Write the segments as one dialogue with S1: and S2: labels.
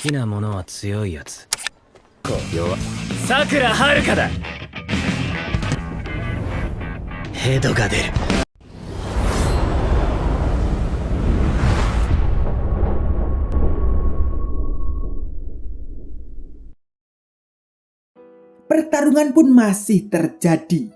S1: きなものは強いやつ。弱。さくらはるかだ。ヘドが出る。
S2: Pertarungan pun masih terjadi.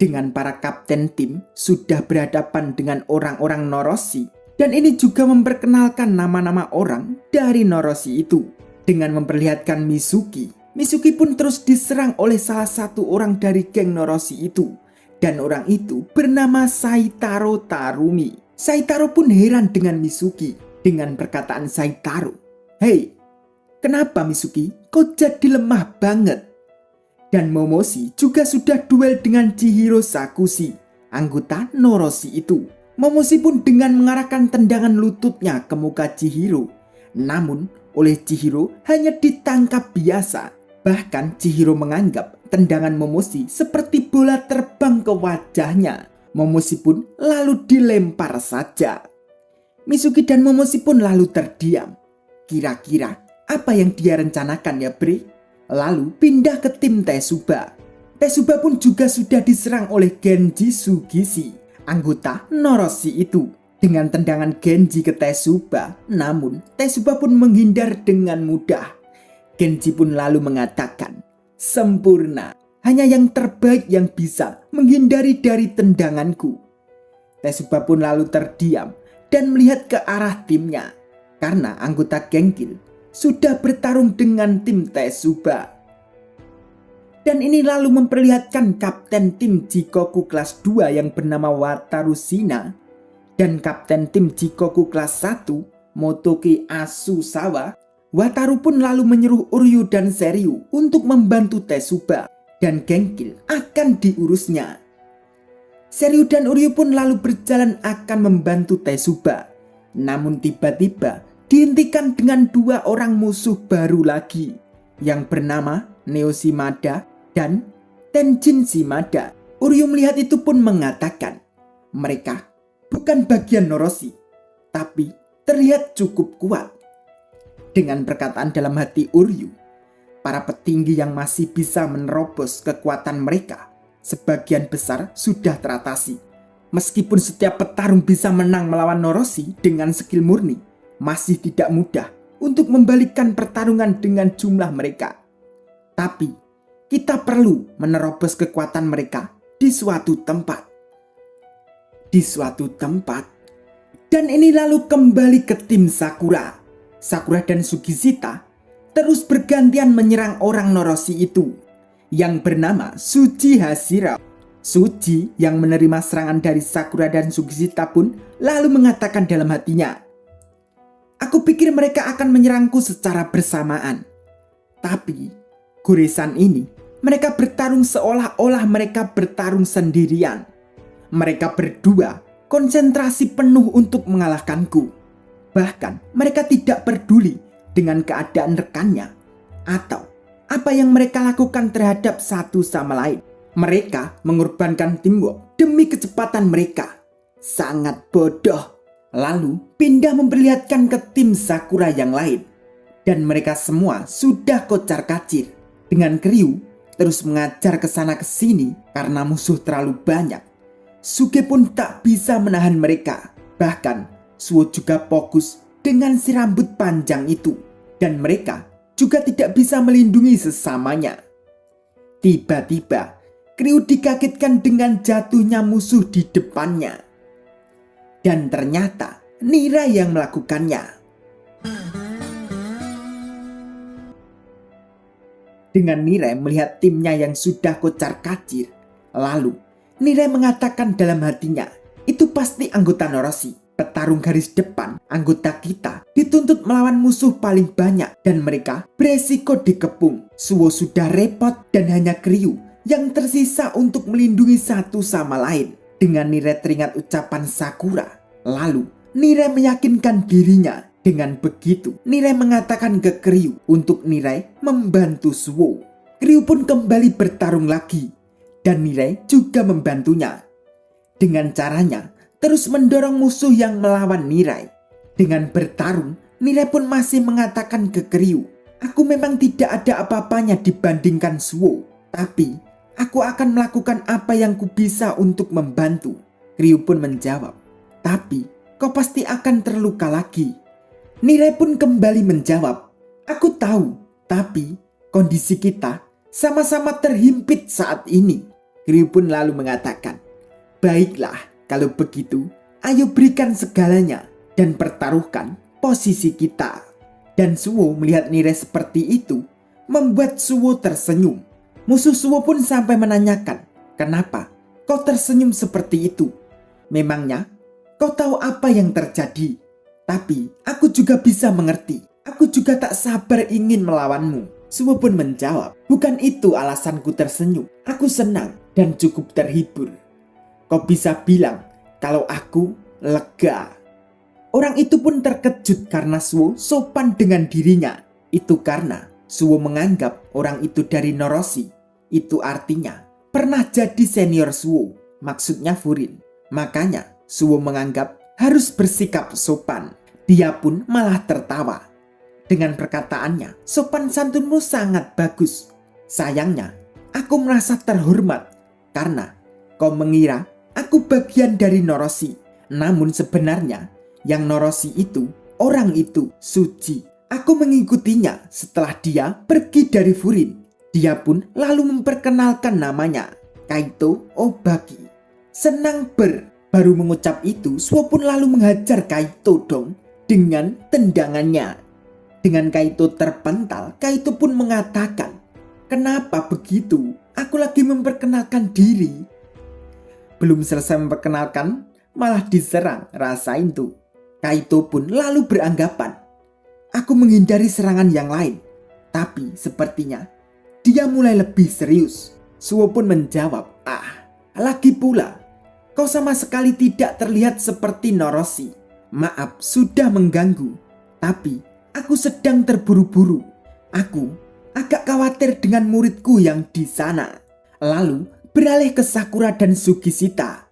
S2: Dengan para kapten tim sudah berhadapan dengan orang-orang Noroshi. Dan ini juga memperkenalkan nama-nama orang dari Noroshi itu. Dengan memperlihatkan Mizuki. Mizuki pun terus diserang oleh salah satu orang dari geng Noroshi itu. Dan orang itu bernama Saitaro Tarumi. Saitaro pun heran dengan Mizuki. Dengan perkataan Saitaro. Hei, kenapa Mizuki? Kau jadi lemah banget. Dan Momoshi juga sudah duel dengan Chihiro Sakushi, anggota Noroshi itu. Momoshi pun dengan mengarahkan tendangan lututnya ke muka Chihiro. Namun, oleh Chihiro hanya ditangkap biasa. Bahkan Chihiro menganggap tendangan Momoshi seperti bola terbang ke wajahnya. Momoshi pun lalu dilempar saja. Mizuki dan Momoshi pun lalu terdiam. Kira-kira apa yang dia rencanakan ya, Bre? Lalu pindah ke tim Tesuba. Tesuba pun juga sudah diserang oleh Genji Sugishi, anggota Noroshi itu. Dengan tendangan Genji ke Tesuba, namun Tesuba pun menghindar dengan mudah. Genji pun lalu mengatakan, sempurna, hanya yang terbaik yang bisa menghindari dari tendanganku. Tesuba pun lalu terdiam dan melihat ke arah timnya, karena anggota Genki sudah bertarung dengan tim Tesuba. Dan ini lalu memperlihatkan kapten tim Jikoku kelas 2 yang bernama Wataru Shina dan kapten tim Jikoku kelas 1 Motoki Asusawa. Wataru pun lalu menyuruh Uryu dan Seryu untuk membantu Tesuba dan Genki akan diurusnya. Seryu dan Uryu pun lalu berjalan akan membantu Tesuba. Namun tiba-tiba dihentikan dengan dua orang musuh baru lagi yang bernama Neo Shimada dan Tenjin Shimada. Uryu melihat itu pun mengatakan, mereka bukan bagian Noroshi, tapi terlihat cukup kuat. Dengan perkataan dalam hati Uryu, para petinggi yang masih bisa menerobos kekuatan mereka sebagian besar sudah teratasi. Meskipun setiap petarung bisa menang melawan Noroshi dengan skill murni, masih tidak mudah untuk membalikkan pertarungan dengan jumlah mereka. Tapi kita perlu menerobos kekuatan mereka di suatu tempat. Dan ini lalu kembali ke tim Sakura. Sakura dan Sugishita terus bergantian menyerang orang Noroshi itu yang bernama Suji Hashira. Suji yang menerima serangan dari Sakura dan Sugishita pun lalu mengatakan dalam hatinya, aku pikir mereka akan menyerangku secara bersamaan. Tapi, goresan ini, mereka bertarung seolah-olah mereka bertarung sendirian. Mereka berdua konsentrasi penuh untuk mengalahkanku. Bahkan, mereka tidak peduli dengan keadaan rekannya atau apa yang mereka lakukan terhadap satu sama lain. Mereka mengorbankan teamwork demi kecepatan mereka. Sangat bodoh. Lalu pindah memperlihatkan ke tim Sakura yang lain. Dan mereka semua sudah kocar-kacir. Dengan Kiryu terus mengajar ke sana ke sini karena musuh terlalu banyak. Suge pun tak bisa menahan mereka. Bahkan Suo juga fokus dengan si rambut panjang itu. Dan mereka juga tidak bisa melindungi sesamanya. Tiba-tiba Kiryu dikagetkan dengan jatuhnya musuh di depannya. Dan ternyata Nira yang melakukannya. Dengan Nira melihat timnya yang sudah kocar-kacir, lalu Nira mengatakan dalam hatinya, itu pasti anggota Noroshi, petarung garis depan. Anggota kita dituntut melawan musuh paling banyak dan mereka beresiko dikepung. Suo sudah repot dan hanya Kiryu yang tersisa untuk melindungi satu sama lain. Dengan Nira teringat ucapan Sakura, lalu Nira meyakinkan dirinya. Dengan begitu, Nira mengatakan ke Kiryu untuk Nira membantu Suo. Kiryu pun kembali bertarung lagi, dan Nira juga membantunya. Dengan caranya, terus mendorong musuh yang melawan Nira. Dengan bertarung Nire pun masih mengatakan ke Kryu, aku memang tidak ada apa-apanya dibandingkan Suwo, tapi aku akan melakukan apa yang ku bisa untuk membantu. Kryu pun menjawab, tapi kau pasti akan terluka lagi. Nire pun kembali menjawab, aku tahu, tapi kondisi kita sama-sama terhimpit saat ini. Kryu pun lalu mengatakan, baiklah, kalau begitu, ayo berikan segalanya dan pertaruhkan posisi kita. Dan Suwo melihat Nire seperti itu, membuat Suwo tersenyum. Musuh Suwo pun sampai menanyakan, kenapa kau tersenyum seperti itu? Memangnya kau tahu apa yang terjadi? Tapi aku juga bisa mengerti. Aku juga tak sabar ingin melawanmu. Suwo pun menjawab, bukan itu alasanku tersenyum. Aku senang dan cukup terhibur. Kau bisa bilang kalau aku lega. Orang itu pun terkejut karena Suwo sopan dengan dirinya. Itu karena Suwo menganggap orang itu dari Noroshi. Itu artinya pernah jadi senior Suwo, maksudnya Furin. Makanya Suwo menganggap harus bersikap sopan. Dia pun malah tertawa. Dengan perkataannya, sopan santunmu sangat bagus. Sayangnya, aku merasa terhormat karena kau mengira aku bagian dari Noroshi. Namun sebenarnya yang Noroshi itu, orang itu suci. Aku mengikutinya setelah dia pergi dari Furin. Dia pun lalu memperkenalkan namanya, Kaito Obaki. Senang baru mengucap itu, Suwo pun lalu menghajar Kaito dong dengan tendangannya. Dengan Kaito terpental, Kaito pun mengatakan, kenapa begitu? Aku lagi memperkenalkan diri. Belum selesai memperkenalkan, malah diserang, rasain tuh. Kaito pun lalu beranggapan, aku menghindari serangan yang lain. Tapi sepertinya dia mulai lebih serius. Suwo pun menjawab, lagi pula, kau sama sekali tidak terlihat seperti Noroshi. Maaf sudah mengganggu, tapi aku sedang terburu-buru. Aku agak khawatir dengan muridku yang di sana. Lalu beralih ke Sakura dan Sugishita.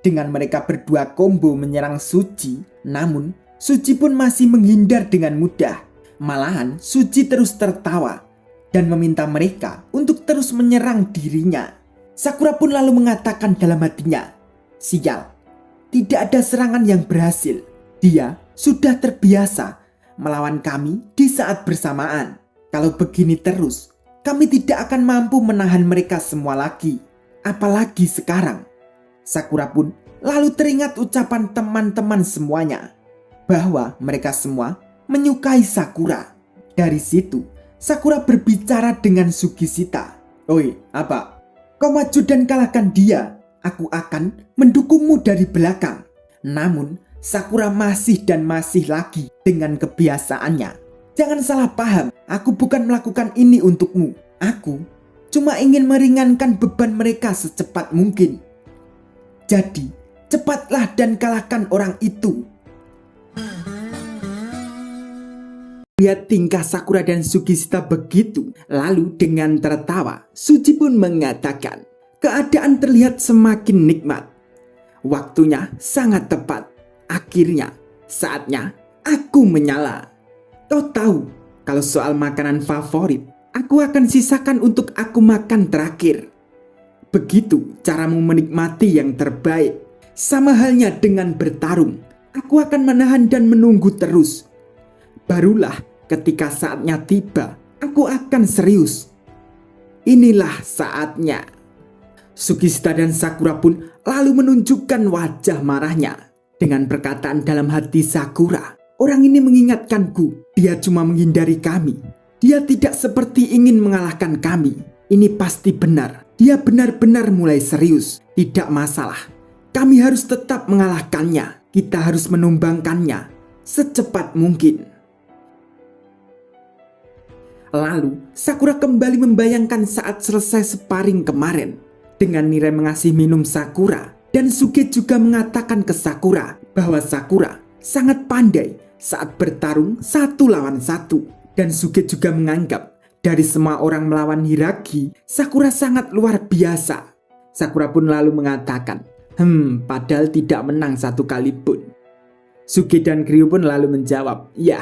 S2: Dengan mereka berdua combo menyerang Suci, namun Suci pun masih menghindar dengan mudah. Malahan Suci terus tertawa dan meminta mereka untuk terus menyerang dirinya. Sakura pun lalu mengatakan dalam hatinya, sial, tidak ada serangan yang berhasil. Dia sudah terbiasa melawan kami di saat bersamaan. Kalau begini terus, kami tidak akan mampu menahan mereka semua lagi. Apalagi sekarang. Sakura pun lalu teringat ucapan teman-teman semuanya bahwa mereka semua menyukai Sakura. Dari situ, Sakura berbicara dengan Sugishita. Oi, apa? Kau maju dan kalahkan dia. Aku akan mendukungmu dari belakang. Namun, Sakura masih dan masih lagi dengan kebiasaannya. Jangan salah paham, aku bukan melakukan ini untukmu. Aku cuma ingin meringankan beban mereka secepat mungkin. Jadi, cepatlah dan kalahkan orang itu. Lihat tingkah Sakura dan Sugishita begitu, lalu dengan tertawa, Suci pun mengatakan, keadaan terlihat semakin nikmat. Waktunya sangat tepat. Akhirnya, saatnya aku menyala. Kau tahu, kalau soal makanan favorit, aku akan sisakan untuk aku makan terakhir. Begitu caramu menikmati yang terbaik. Sama halnya dengan bertarung. Aku akan menahan dan menunggu terus. Barulah ketika saatnya tiba, aku akan serius. Inilah saatnya. Sugishita dan Sakura pun lalu menunjukkan wajah marahnya. Dengan perkataan dalam hati Sakura, orang ini mengingatkanku, dia cuma menghindari kami. Dia tidak seperti ingin mengalahkan kami. Ini pasti benar. Dia benar-benar mulai serius. Tidak masalah. Kami harus tetap mengalahkannya. Kita harus menumbangkannya secepat mungkin. Lalu, Sakura kembali membayangkan saat selesai sparring kemarin. Dengan Nire mengasih minum Sakura, dan Suge juga mengatakan ke Sakura bahwa Sakura sangat pandai saat bertarung satu lawan satu. Dan Suge juga menganggap dari semua orang melawan Hiragi, Sakura sangat luar biasa. Sakura pun lalu mengatakan, padahal tidak menang satu kali pun. Suge dan Kryu pun lalu menjawab, ya,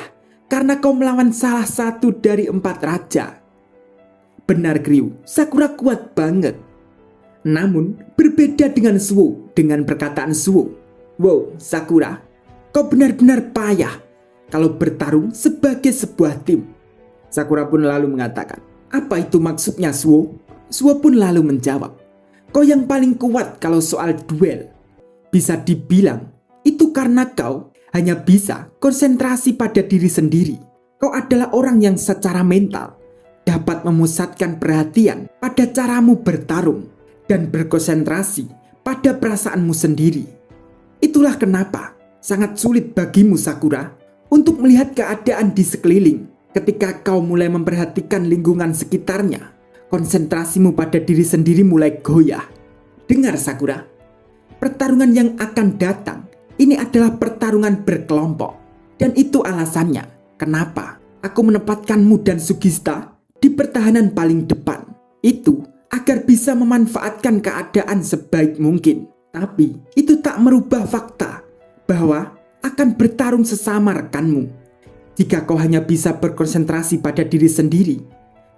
S2: karena kau melawan salah satu dari 4 raja. Benar Ryu, Sakura kuat banget. Namun berbeda dengan Suo. Dengan perkataan Suo, "Wow Sakura, kau benar-benar payah kalau bertarung sebagai sebuah tim." Sakura pun lalu mengatakan, "Apa itu maksudnya Suo?" Suo pun lalu menjawab, "Kau yang paling kuat kalau soal duel. Bisa dibilang itu karena kau hanya bisa konsentrasi pada diri sendiri. Kau adalah orang yang secara mental dapat memusatkan perhatian pada caramu bertarung dan berkonsentrasi pada perasaanmu sendiri. Itulah kenapa sangat sulit bagimu Sakura untuk melihat keadaan di sekeliling. Ketika kau mulai memperhatikan lingkungan sekitarnya, konsentrasimu pada diri sendiri mulai goyah. Dengar Sakura, pertarungan yang akan datang ini adalah pertarungan berkelompok. Dan itu alasannya kenapa aku menempatkanmu dan Sugista di pertahanan paling depan. Itu agar bisa memanfaatkan keadaan sebaik mungkin. Tapi itu tak merubah fakta bahwa akan bertarung sesama rekanmu. Jika kau hanya bisa berkonsentrasi pada diri sendiri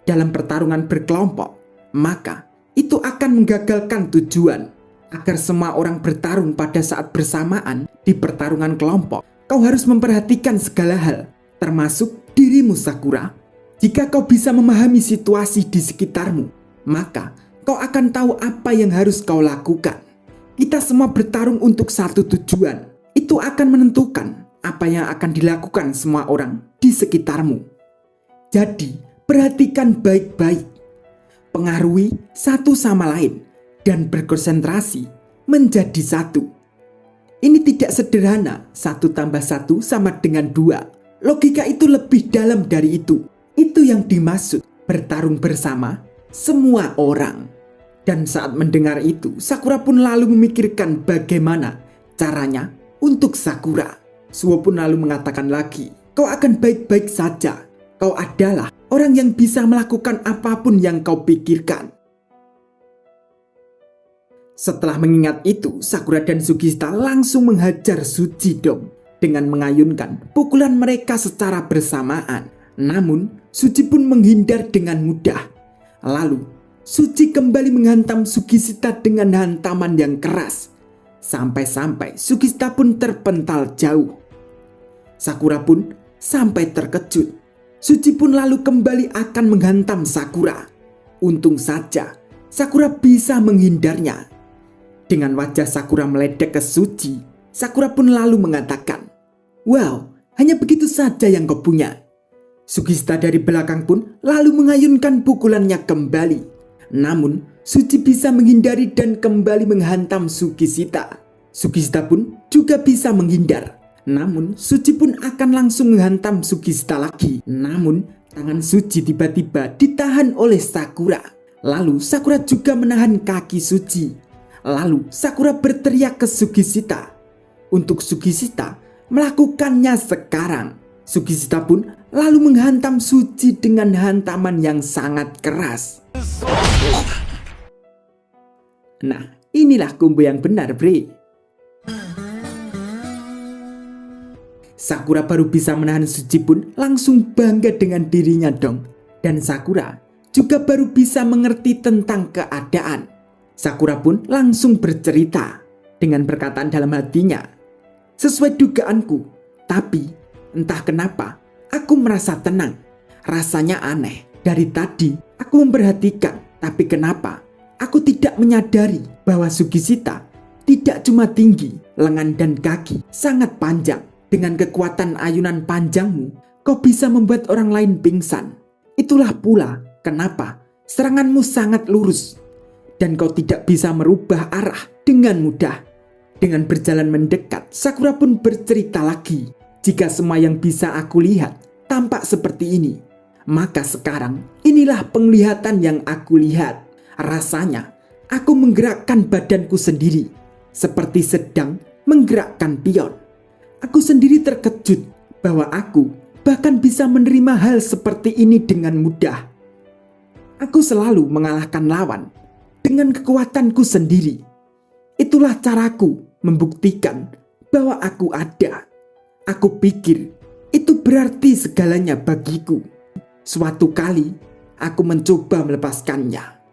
S2: dalam pertarungan berkelompok, maka itu akan menggagalkan tujuan. Agar semua orang bertarung pada saat bersamaan di pertarungan kelompok, kau harus memperhatikan segala hal, termasuk dirimu Sakura. Jika kau bisa memahami situasi di sekitarmu, maka kau akan tahu apa yang harus kau lakukan. Kita semua bertarung untuk satu tujuan. Itu akan menentukan apa yang akan dilakukan semua orang di sekitarmu. Jadi, perhatikan baik-baik. Pengaruhi satu sama lain dan berkonsentrasi menjadi satu. Ini tidak sederhana, 1 tambah 1 sama dengan 2. Logika itu lebih dalam dari itu. Itu yang dimaksud bertarung bersama semua orang. Dan saat mendengar itu, Sakura pun lalu memikirkan bagaimana caranya untuk Sakura. Suo pun lalu mengatakan lagi, "Kau akan baik-baik saja. Kau adalah orang yang bisa melakukan apapun yang kau pikirkan." Setelah mengingat itu, Sakura dan Sugista langsung menghajar Sujidong dengan mengayunkan pukulan mereka secara bersamaan. Namun, Suji pun menghindar dengan mudah. Lalu, Suji kembali menghantam Sugista dengan hantaman yang keras. Sampai-sampai Sugista pun terpental jauh. Sakura pun sampai terkejut. Suji pun lalu kembali akan menghantam Sakura. Untung saja, Sakura bisa menghindarnya. Dengan wajah Sakura meledek ke Suji, Sakura pun lalu mengatakan, "Wow, hanya begitu saja yang kau punya." Sugista dari belakang pun lalu mengayunkan pukulannya kembali. Namun, Suji bisa menghindari dan kembali menghantam Sugista. Sugista pun juga bisa menghindar. Namun, Suji pun akan langsung menghantam Sugista lagi. Namun, tangan Suji tiba-tiba ditahan oleh Sakura. Lalu, Sakura juga menahan kaki Suji. Lalu, Sakura berteriak ke Sugista untuk Sugista melakukannya sekarang. Sugista pun lalu menghantam Suji dengan hantaman yang sangat keras. Nah, inilah combo yang benar, Bre. Sakura baru bisa menahan Suji pun langsung bangga dengan dirinya dong. Dan Sakura juga baru bisa mengerti tentang keadaan. Sakura pun langsung bercerita dengan perkataan dalam hatinya, "Sesuai dugaanku, tapi entah kenapa aku merasa tenang. Rasanya aneh. Dari tadi aku memperhatikan, tapi kenapa aku tidak menyadari bahwa Sugista tidak cuma tinggi, lengan dan kaki sangat panjang. Dengan kekuatan ayunan panjangmu, kau bisa membuat orang lain pingsan. Itulah pula kenapa seranganmu sangat lurus dan kau tidak bisa merubah arah dengan mudah." Dengan berjalan mendekat, Sakura pun bercerita lagi, "Jika semua yang bisa aku lihat tampak seperti ini, maka sekarang inilah penglihatan yang aku lihat. Rasanya aku menggerakkan badanku sendiri seperti sedang menggerakkan pion. Aku sendiri terkejut bahwa aku bahkan bisa menerima hal seperti ini dengan mudah. Aku selalu mengalahkan lawan dengan kekuatanku sendiri. Itulah caraku membuktikan bahwa aku ada. Aku pikir Itu berarti segalanya bagiku. Suatu kali aku mencoba melepaskannya.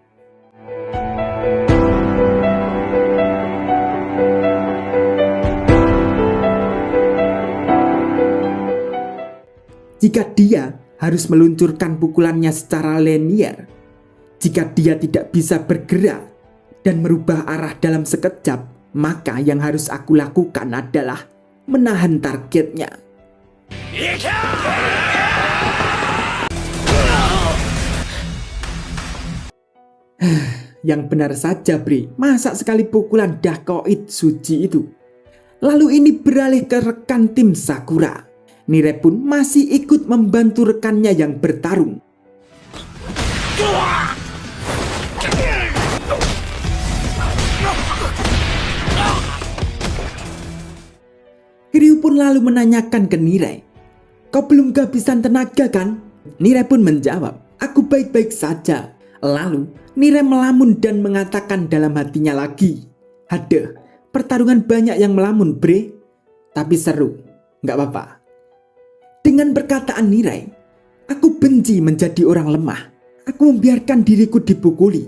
S2: Jika dia harus meluncurkan pukulannya secara linear, jika dia tidak bisa bergerak dan merubah arah dalam sekejap, maka yang harus aku lakukan adalah menahan targetnya. Yang benar saja, Bre. Masa sekali pukulan Dakoit suci itu. Lalu ini beralih ke rekan tim Sakura. Nire pun masih ikut membantu rekannya yang bertarung. Kiryu pun lalu menanyakan ke Nire, "Kau belum kehabisan tenaga kan?" Nire pun menjawab, "Aku baik-baik saja." Lalu Nire melamun dan mengatakan dalam hatinya lagi, "Haduh, pertarungan banyak yang melamun, Bre. Tapi seru, gak apa-apa." Dengan perkataan Nire, "Aku benci menjadi orang lemah. Aku membiarkan diriku dipukuli.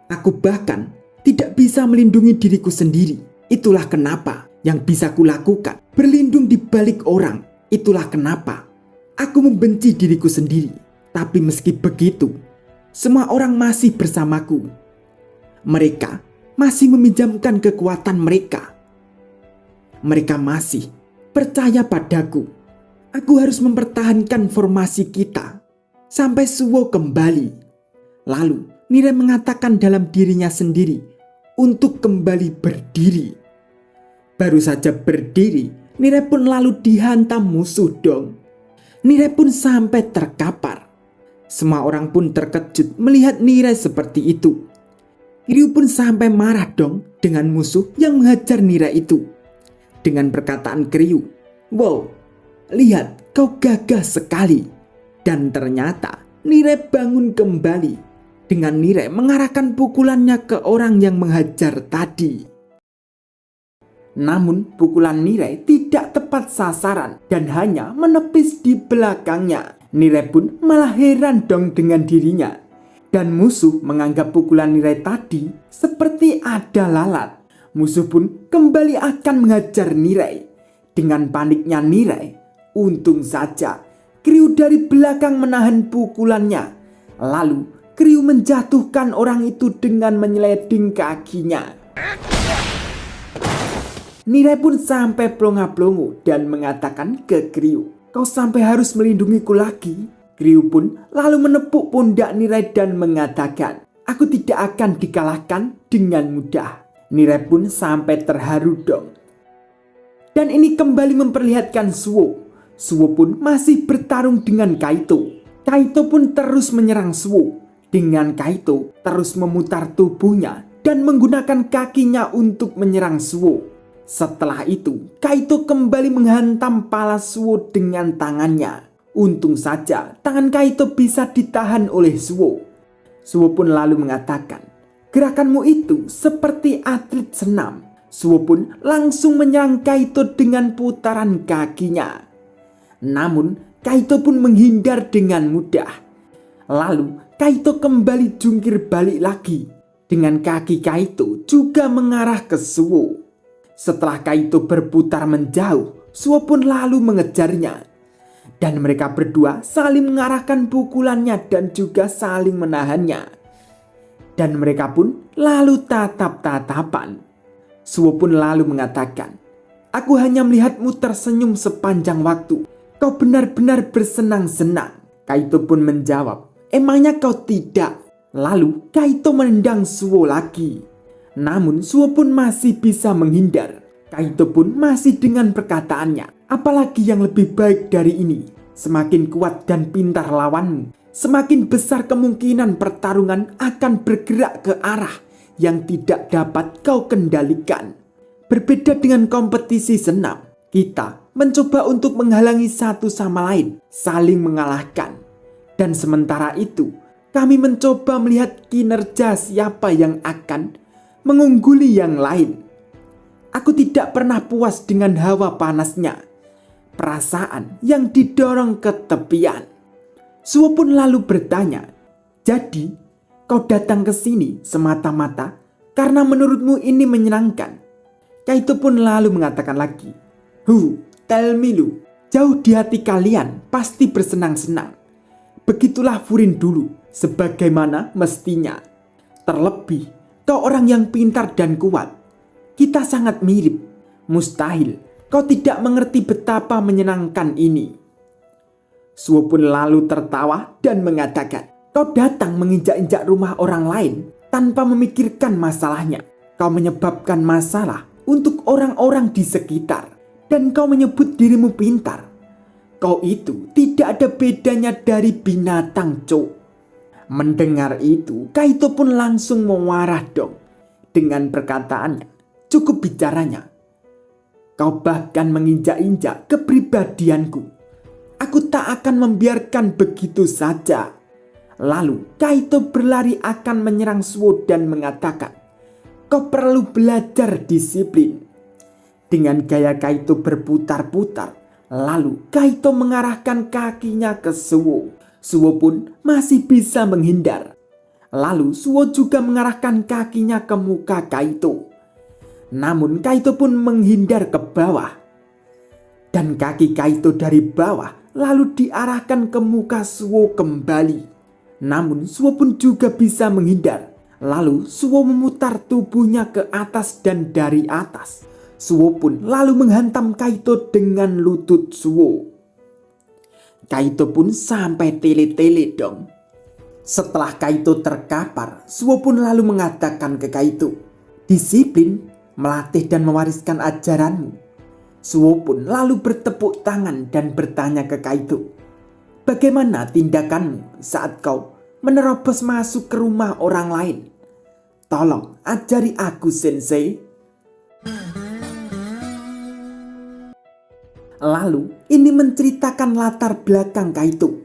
S2: Aku bahkan tidak bisa melindungi diriku sendiri. Itulah kenapa yang bisa kulakukan berlindung di balik orang. Itulah kenapa aku membenci diriku sendiri. Tapi meski begitu, semua orang masih bersamaku. Mereka masih meminjamkan kekuatan mereka. Mereka masih percaya padaku. Aku harus mempertahankan formasi kita sampai Suwo kembali." Lalu Nire mengatakan dalam dirinya sendiri untuk kembali berdiri. Baru saja berdiri, Nire pun lalu dihantam musuh dong. Nire pun sampai terkapar. Semua orang pun terkejut melihat Nire seperti itu. Kiryu pun sampai marah dong dengan musuh yang menghajar Nire itu. Dengan perkataan Kiryu, "Wow, lihat, kau gagah sekali." Dan ternyata Nire bangun kembali dengan Nire mengarahkan pukulannya ke orang yang menghajar tadi. Namun pukulan Nire tidak tepat sasaran dan hanya menepis di belakangnya. Nire pun malah heran dong dengan dirinya. Dan musuh menganggap pukulan Nire tadi seperti ada lalat. Musuh pun kembali akan menghajar Nire. Dengan paniknya Nire, untung saja Kiryu dari belakang menahan pukulannya. Lalu Kiryu menjatuhkan orang itu dengan menyeleding kakinya. Nire pun sampai plonga-plongo dan mengatakan ke Kiryu, "Kau sampai harus melindungiku lagi?" Kiryu pun lalu menepuk pundak Nire dan mengatakan, "Aku tidak akan dikalahkan dengan mudah." Nire pun sampai terharu dong. Dan ini kembali memperlihatkan Suwo. Suwo pun masih bertarung dengan Kaito. Kaito pun terus menyerang Suwo. Dengan Kaito terus memutar tubuhnya dan menggunakan kakinya untuk menyerang Suwo. Setelah itu, Kaito kembali menghantam pala Suwo dengan tangannya. Untung saja tangan Kaito bisa ditahan oleh Suwo. Suwo pun lalu mengatakan, "Gerakanmu itu seperti atlet senam." Suwo pun langsung menyerang Kaito dengan putaran kakinya. Namun Kaito pun menghindar dengan mudah. Lalu Kaito kembali jungkir balik lagi. Dengan kaki Kaito juga mengarah ke Suwo. Setelah Kaito berputar menjauh, Suwo pun lalu mengejarnya. Dan mereka berdua saling mengarahkan pukulannya dan juga saling menahannya. Dan mereka pun lalu tatap-tatapan. Suwo pun lalu mengatakan, "Aku hanya melihatmu tersenyum sepanjang waktu. Kau benar-benar bersenang-senang." Kaito pun menjawab, "Emangnya kau tidak?" Lalu Kaito menendang Suwo lagi. Namun Suwo pun masih bisa menghindar. Kaito pun masih dengan perkataannya, "Apalagi yang lebih baik dari ini? Semakin kuat dan pintar lawanmu, semakin besar kemungkinan pertarungan akan bergerak ke arah yang tidak dapat kau kendalikan." Berbeda dengan kompetisi senam, kita mencoba untuk menghalangi satu sama lain, saling mengalahkan. Dan sementara itu, kami mencoba melihat kinerja siapa yang akan mengungguli yang lain. Aku tidak pernah puas dengan hawa panasnya. perasaan yang didorong ke tepian. Suwo pun lalu bertanya, "Jadi, kau datang ke sini semata-mata karena menurutmu ini menyenangkan?" Kaito pun lalu mengatakan lagi, Tell me Lu, jauh di hati kalian pasti bersenang-senang. Begitulah Furin dulu, sebagaimana mestinya. Terlebih, kau orang yang pintar dan kuat. Kita sangat mirip. Mustahil kau tidak mengerti betapa menyenangkan ini. Suwo pun lalu tertawa dan mengatakan, "Kau datang menginjak-injak rumah orang lain tanpa memikirkan masalahnya. Kau menyebabkan masalah untuk orang-orang di sekitar. Dan kau menyebut dirimu pintar. Kau itu tidak ada bedanya dari binatang, Cok." Mendengar itu, Kaito pun langsung memarah dong. Dengan perkataannya, "Cukup bicaranya. Kau bahkan menginjak-injak kepribadianku. Aku tak akan membiarkan begitu saja." Lalu Kaito berlari akan menyerang Suwo dan mengatakan, "Kau perlu belajar disiplin." Dengan gaya Kaito berputar-putar, lalu Kaito mengarahkan kakinya ke Suwo. Suwo pun masih bisa menghindar. Lalu Suwo juga mengarahkan kakinya ke muka Kaito. Namun Kaito pun menghindar ke bawah. Dan kaki Kaito dari bawah lalu diarahkan ke muka Suwo kembali. Namun Suwo pun juga bisa menghindar. Lalu Suwo memutar tubuhnya ke atas dan dari atas. Suwo pun lalu menghantam Kaito dengan lutut Suwo. Kaito pun sampai tele-tele dong. Setelah Kaito terkapar, Suwo pun lalu mengatakan ke Kaito, "Disiplin, melatih dan mewariskan ajaranmu." Suwo pun lalu bertepuk tangan dan bertanya ke Kaito, "Bagaimana tindakanmu saat kau menerobos masuk ke rumah orang lain? Tolong ajari aku, Sensei." Lalu ini menceritakan latar belakang Kaito.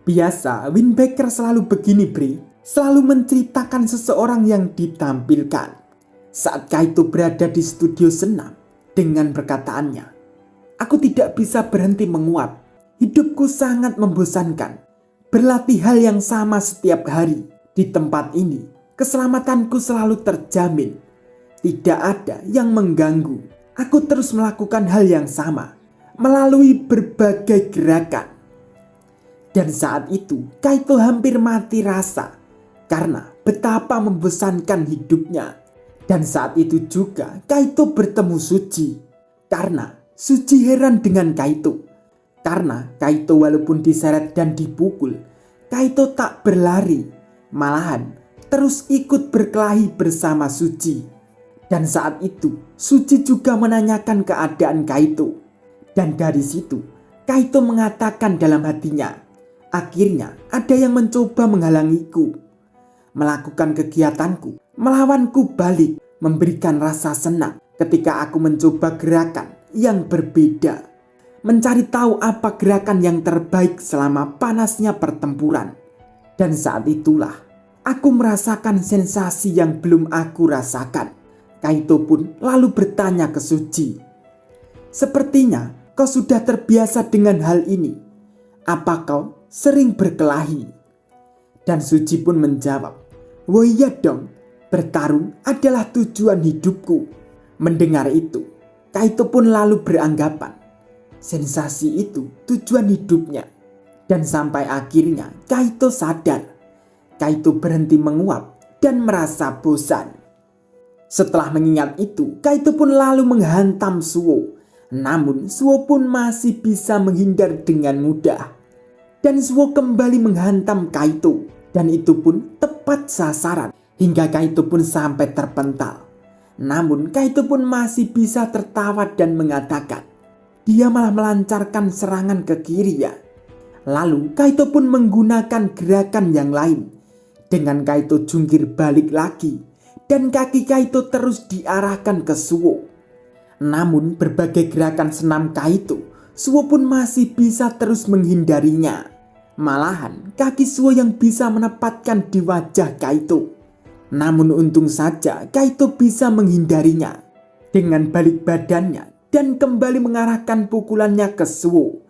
S2: Biasa Windbreaker selalu begini Bre, selalu menceritakan seseorang yang ditampilkan. Saat Kaito berada di studio senam dengan perkataannya, "Aku tidak bisa berhenti menguap. Hidupku sangat membosankan. Berlatih hal yang sama setiap hari. Di tempat ini, keselamatanku selalu terjamin. Tidak ada yang mengganggu. Aku terus melakukan hal yang sama melalui berbagai gerakan." Dan saat itu Kaito hampir mati rasa karena betapa membosankan hidupnya. Dan saat itu juga Kaito bertemu Suji. Karena Suji heran dengan Kaito. Karena Kaito walaupun diseret dan dipukul, Kaito tak berlari, malahan terus ikut berkelahi bersama Suji. Dan saat itu Suji juga menanyakan keadaan Kaito. Dan dari situ Kaito mengatakan dalam hatinya, "Akhirnya ada yang mencoba menghalangiku, melakukan kegiatanku, melawanku balik, memberikan rasa senang ketika aku mencoba gerakan yang berbeda, mencari tahu apa gerakan yang terbaik selama panasnya pertempuran. Dan saat itulah aku merasakan sensasi yang belum aku rasakan." Kaito pun lalu bertanya ke Suji, "Sepertinya kau sudah terbiasa dengan hal ini. Apa kau sering berkelahi?" Dan Suji pun menjawab, "Oh iya dong, bertarung adalah tujuan hidupku." Mendengar itu, Kaito pun lalu beranggapan sensasi itu tujuan hidupnya. Dan sampai akhirnya Kaito sadar. Kaito berhenti menguap dan merasa bosan. Setelah mengingat itu, Kaito pun lalu menghantam Suwo. Namun Suwo pun masih bisa menghindar dengan mudah. Dan Suwo kembali menghantam Kaito. Dan itu pun tepat sasaran. Hingga Kaito pun sampai terpental. Namun Kaito pun masih bisa tertawa dan mengatakan, dia malah melancarkan serangan ke kiri ya. Lalu Kaito pun menggunakan gerakan yang lain. Dengan Kaito jungkir balik lagi. Dan kaki Kaito terus diarahkan ke Suwo. Namun berbagai gerakan senam Kaito, Suwo pun masih bisa terus menghindarinya. Malahan kaki Suwo yang bisa menempatkan di wajah Kaito. Namun untung saja Kaito bisa menghindarinya. Dengan balik badannya dan kembali mengarahkan pukulannya ke Suwo.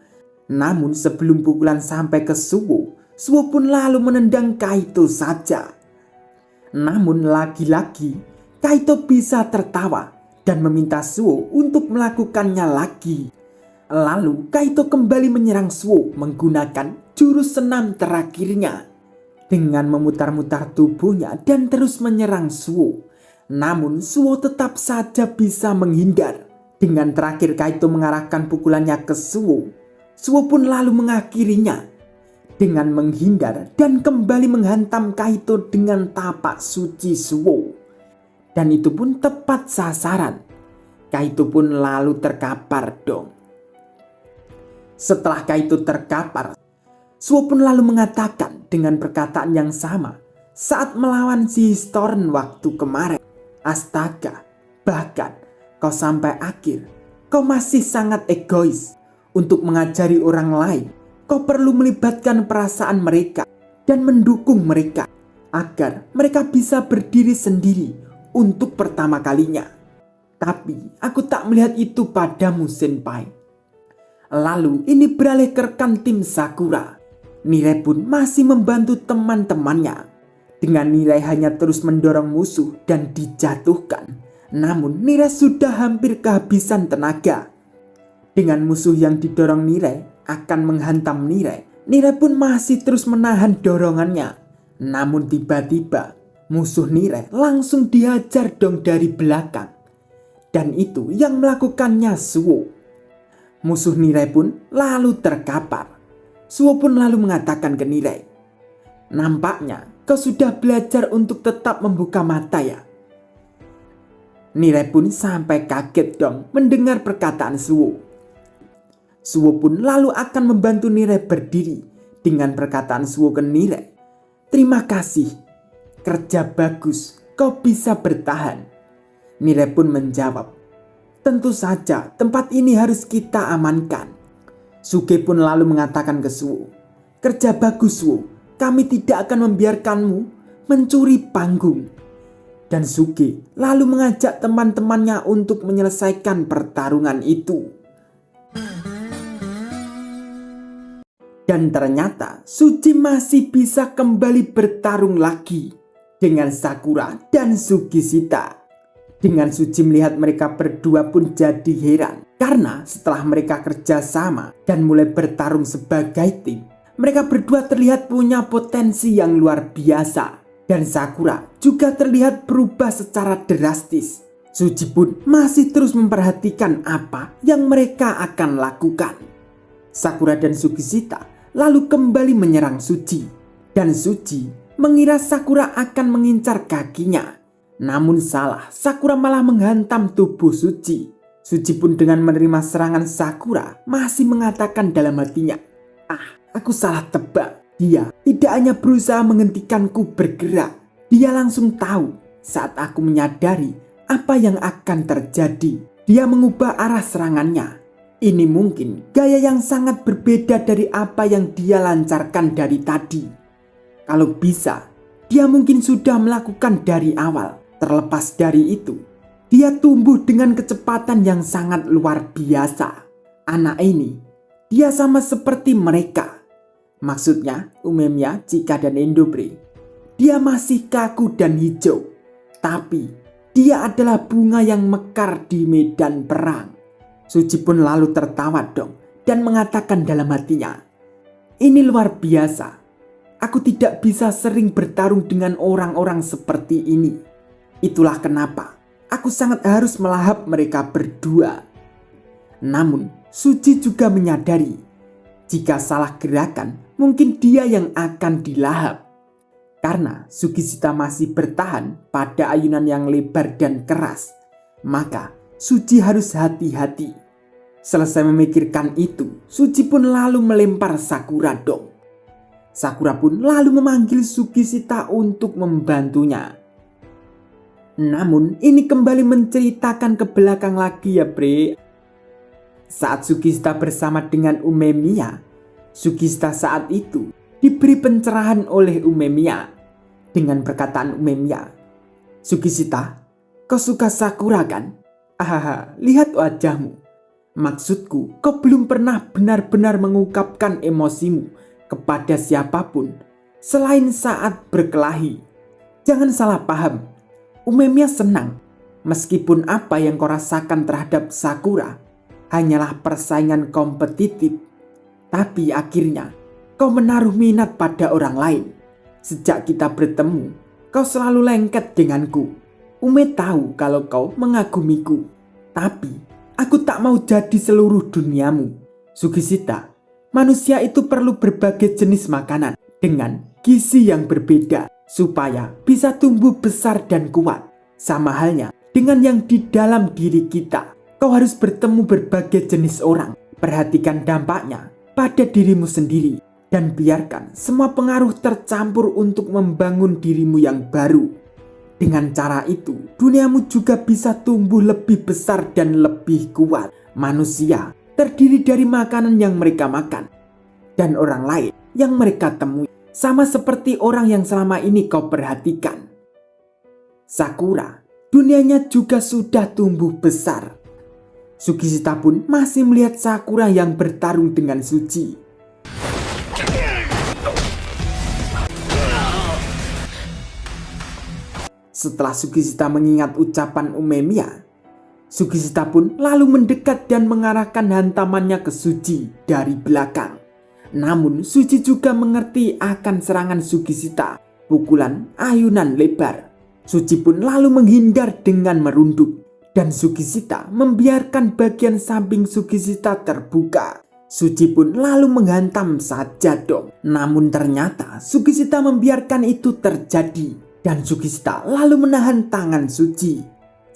S2: Namun sebelum pukulan sampai ke Suwo, Suwo pun lalu menendang Kaito saja. Namun lagi-lagi Kaito bisa tertawa dan meminta Suwo untuk melakukannya lagi. Lalu Kaito kembali menyerang Suwo menggunakan jurus senam terakhirnya dengan memutar-mutar tubuhnya dan terus menyerang Suwo. Namun Suwo tetap saja bisa menghindar. Dengan terakhir Kaito mengarahkan pukulannya ke Suwo, Suwo pun lalu mengakhirinya dengan menghindar dan kembali menghantam Kaito dengan tapak suci Suwo. Dan itu pun tepat sasaran. Kaito pun lalu terkapar dong. Setelah Kaito terkapar, Suwo pun lalu mengatakan dengan perkataan yang sama saat melawan si Storm waktu kemarin. Astaga, bahkan kau sampai akhir, kau masih sangat egois. Untuk mengajari orang lain, kau perlu melibatkan perasaan mereka dan mendukung mereka agar mereka bisa berdiri sendiri untuk pertama kalinya. Tapi aku tak melihat itu padamu, Senpai. Lalu ini beralih ke rekan tim Sakura. Mirai pun masih membantu teman-temannya. Dengan Mirai hanya terus mendorong musuh dan dijatuhkan. Namun Mirai sudah hampir kehabisan tenaga. Dengan musuh yang didorong Mirai akan menghantam Mirai, Mirai pun masih terus menahan dorongannya. Namun tiba-tiba musuh Mirai langsung dihajar dong dari belakang. Dan itu yang melakukannya Suwo. Musuh Mirai pun lalu terkapar. Suwo pun lalu mengatakan ke Mirai, "Nampaknya kau sudah belajar untuk tetap membuka mata ya." Mirai pun sampai kaget dong mendengar perkataan Suwo. Suwo pun lalu akan membantu Mirai berdiri. Dengan perkataan Suwo ke Mirai, "Terima kasih, kerja bagus, kau bisa bertahan." Mirai pun menjawab, "Tentu saja tempat ini harus kita amankan." Suge pun lalu mengatakan ke Suwo, "Kerja bagus Suwo, kami tidak akan membiarkanmu mencuri panggung." Dan Suge lalu mengajak teman-temannya untuk menyelesaikan pertarungan itu. Dan ternyata Suji masih bisa kembali bertarung lagi dengan Sakura dan Sugishita. Dengan Suji melihat mereka berdua pun jadi heran. Karena setelah mereka kerja sama dan mulai bertarung sebagai tim, mereka berdua terlihat punya potensi yang luar biasa. Dan Sakura juga terlihat berubah secara drastis. Suji pun masih terus memperhatikan apa yang mereka akan lakukan. Sakura dan Sugishita lalu kembali menyerang Suji. Dan Suji mengira Sakura akan mengincar kakinya. Namun salah, Sakura malah menghantam tubuh Suji. Suji pun dengan menerima serangan Sakura masih mengatakan dalam hatinya, "Aku salah tebak. Dia tidak hanya berusaha menghentikanku bergerak. Dia langsung tahu saat aku menyadari apa yang akan terjadi. Dia mengubah arah serangannya. Ini mungkin gaya yang sangat berbeda dari apa yang dia lancarkan dari tadi. Kalau bisa, dia mungkin sudah melakukan dari awal. Terlepas dari itu, dia tumbuh dengan kecepatan yang sangat luar biasa. Anak ini, dia sama seperti mereka." Maksudnya Umemiya, Chika, dan Endobre. Dia masih kaku dan hijau. Tapi dia adalah bunga yang mekar di medan perang. Suji pun lalu tertawa dong dan mengatakan dalam hatinya, "Ini luar biasa. Aku tidak bisa sering bertarung dengan orang-orang seperti ini. Itulah kenapa aku sangat harus melahap mereka berdua." Namun Suji juga menyadari jika salah gerakan mungkin dia yang akan dilahap. Karena Sugishita masih bertahan pada ayunan yang lebar dan keras, maka Suji harus hati-hati. Selesai memikirkan itu, Suji pun lalu melempar Sakura dong. Sakura pun lalu memanggil Sugishita untuk membantunya. Namun ini kembali menceritakan ke belakang lagi ya bre. Saat Sugishita bersama dengan Umemiya, Sugishita saat itu diberi pencerahan oleh Umemiya dengan perkataan Umemiya, "Sugishita, kau suka Sakura kan? Ahaha, lihat wajahmu. Maksudku, kau belum pernah benar-benar mengungkapkan emosimu kepada siapapun selain saat berkelahi. Jangan salah paham, Umemiya senang meskipun apa yang kau rasakan terhadap Sakura hanyalah persaingan kompetitif. Tapi akhirnya kau menaruh minat pada orang lain. Sejak kita bertemu, kau selalu lengket denganku. Ume tahu kalau kau mengagumiku. Tapi aku tak mau jadi seluruh duniamu. Sugishita, manusia itu perlu berbagai jenis makanan dengan gizi yang berbeda supaya bisa tumbuh besar dan kuat. Sama halnya dengan yang di dalam diri kita. Kau harus bertemu berbagai jenis orang. Perhatikan dampaknya pada dirimu sendiri dan biarkan semua pengaruh tercampur untuk membangun dirimu yang baru. Dengan cara itu, duniamu juga bisa tumbuh lebih besar dan lebih kuat. Manusia terdiri dari makanan yang mereka makan dan orang lain yang mereka temui. Sama seperti orang yang selama ini kau perhatikan. Sakura, dunianya juga sudah tumbuh besar. Sugishita pun masih melihat Sakura yang bertarung dengan Suji. Setelah Sugishita mengingat ucapan Umemiya, Sugishita pun lalu mendekat dan mengarahkan hantamannya ke Suji dari belakang. Namun Suji juga mengerti akan serangan Sugishita, pukulan ayunan lebar. Suji pun lalu menghindar dengan merunduk. Dan Sugishita membiarkan bagian samping Sugishita terbuka. Suji pun lalu menghantam saja dong. Namun ternyata Sugishita membiarkan itu terjadi. Dan Sugishita lalu menahan tangan Suji.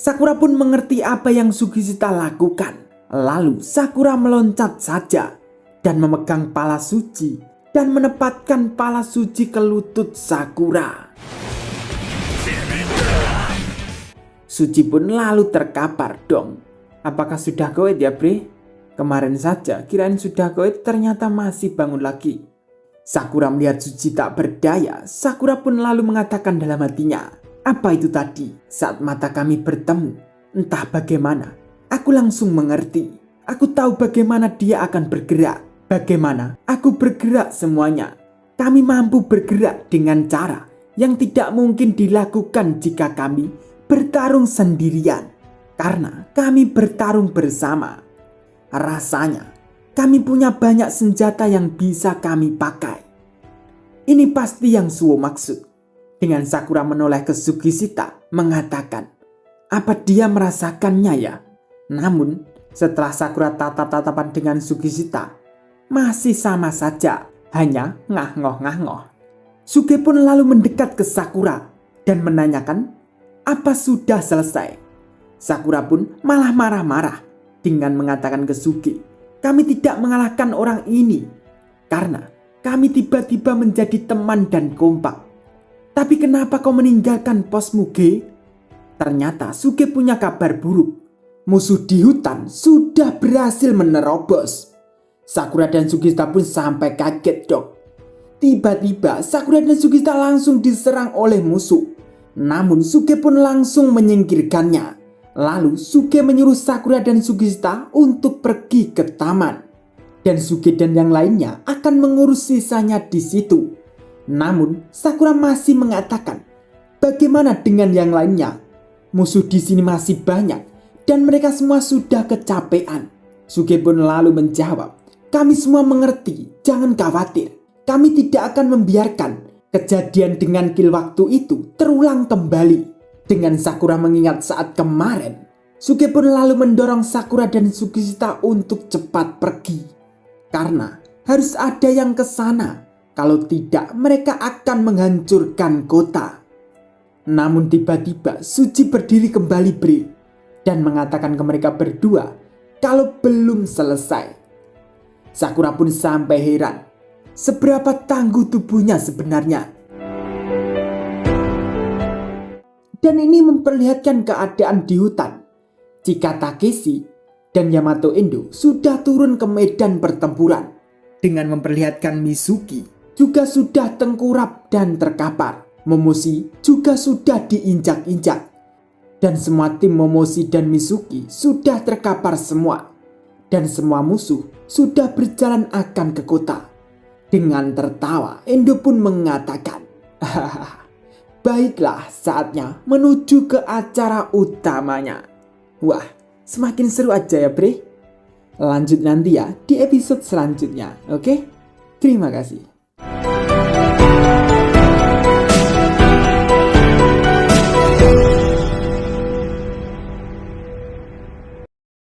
S2: Sakura pun mengerti apa yang Sugishita lakukan. Lalu Sakura meloncat saja dan memegang pala Suji dan menempatkan pala Suji ke lutut Sakura. Suji pun lalu terkapar dong. Apakah sudah goit ya bre? Kemarin saja kirain sudah goit, ternyata masih bangun lagi. Sakura melihat Suji tak berdaya. Sakura pun lalu mengatakan dalam hatinya, apa itu tadi? Saat mata kami bertemu, entah bagaimana, aku langsung mengerti. Aku tahu bagaimana dia akan bergerak. Bagaimana aku bergerak semuanya. Kami mampu bergerak dengan cara yang tidak mungkin dilakukan jika kami bertarung sendirian, karena kami bertarung bersama. Rasanya kami punya banyak senjata yang bisa kami pakai. Ini pasti yang Suo maksud. Dengan Sakura menoleh ke Sugishita mengatakan, apa dia merasakannya ya? Namun setelah Sakura tatap-tatapan dengan Sugishita, masih sama saja, hanya ngah-ngoh-ngah-ngoh. Suge pun lalu mendekat ke Sakura dan menanyakan, apa sudah selesai? Sakura pun malah marah-marah dengan mengatakan ke Suge, kami tidak mengalahkan orang ini karena kami tiba-tiba menjadi teman dan kompak. Tapi kenapa kau meninggalkan posmu, Ge? Ternyata Suge punya kabar buruk. Musuh di hutan sudah berhasil menerobos. Sakura dan Sugishita pun sampai kaget dok. Tiba-tiba Sakura dan Sugishita langsung diserang oleh musuh. Namun Suge pun langsung menyingkirkannya. Lalu Suge menyuruh Sakura dan Sugishita untuk pergi ke taman. Dan Suge dan yang lainnya akan mengurus sisanya di situ. Namun Sakura masih mengatakan, bagaimana dengan yang lainnya? Musuh di sini masih banyak dan mereka semua sudah kecapean. Suge pun lalu menjawab, kami semua mengerti, jangan khawatir. Kami tidak akan membiarkan kejadian dengan kill waktu itu terulang kembali. Dengan Sakura mengingat saat kemarin, Suge pun lalu mendorong Sakura dan Sugishita untuk cepat pergi. Karena harus ada yang ke sana, kalau tidak mereka akan menghancurkan kota. Namun tiba-tiba Suji berdiri kembali Bre dan mengatakan ke mereka berdua kalau belum selesai. Sakura pun sampai heran. Seberapa tangguh tubuhnya sebenarnya. Dan ini memperlihatkan keadaan di hutan. Jika Takeshi dan Yamato Endo sudah turun ke medan pertempuran. Dengan memperlihatkan Mizuki juga sudah tengkurap dan terkapar. Momoshi juga sudah diinjak-injak. Dan semua tim Momoshi dan Mizuki sudah terkapar semua. dan semua musuh sudah berjalan akan ke kota. Dengan tertawa, Endo pun mengatakan, baiklah, saatnya menuju ke acara utamanya. Wah, semakin seru aja ya bre. Lanjut nanti ya di episode selanjutnya, oke? Terima kasih.